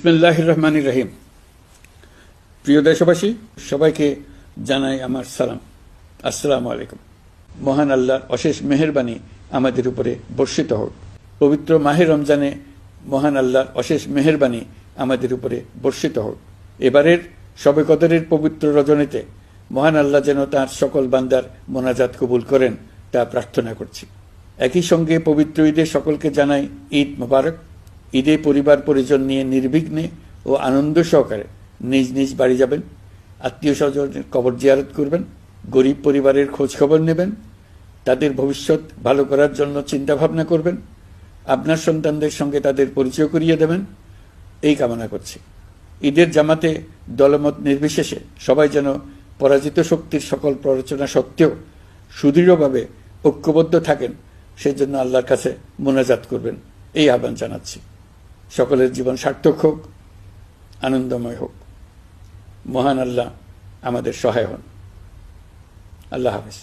বিসমিল্লাহির রহমানির রহিম। প্রিয় দেশবাসী, সবাইকে জানাই আমার সালাম। আসসালামু আলাইকুম। মহান আল্লাহর অশেষ মেহেরবানি আমাদের উপরে বর্ষিত হোক। পবিত্র মাহে রমজানে মহান আল্লাহর অশেষ মেহেরবানি আমাদের উপরে বর্ষিত হোক। এবারের শবে কদরের পবিত্র রজনীতে মহান আল্লাহ যেন তাঁর সকল বান্দার মোনাজাত কবুল করেন তা প্রার্থনা করছি। একই সঙ্গে পবিত্র ঈদে সকলকে জানাই ঈদ মোবারক। ঈদে পরিবার পরিজন নিয়ে নির্বিঘ্নে ও আনন্দ সহকারে নিজ নিজ বাড়ি যাবেন, আত্মীয় স্বজনের কবর জিয়ারত করবেন, গরিব পরিবারের খোঁজ খবর নেবেন, তাদের ভবিষ্যৎ ভালো করার জন্য চিন্তা ভাবনা করবেন, আপনার সন্তানদের সঙ্গে তাদের পরিচয় করিয়ে দেবেন, এই কামনা করছি। ঈদের জামাতে দলমত নির্বিশেষে সবাই যেন পরাজিত শক্তির সকল প্ররোচনা সত্ত্বেও সুদৃঢ়ভাবে ঐক্যবদ্ধ থাকেন, সেজন্য আল্লাহর কাছে মোনাজাত করবেন, এই আহ্বান জানাচ্ছি। সকলের জীবন সার্থক হোক, আনন্দময় হোক। মহান আল্লাহ আমাদের সহায় হন। আল্লাহ হাফেজ।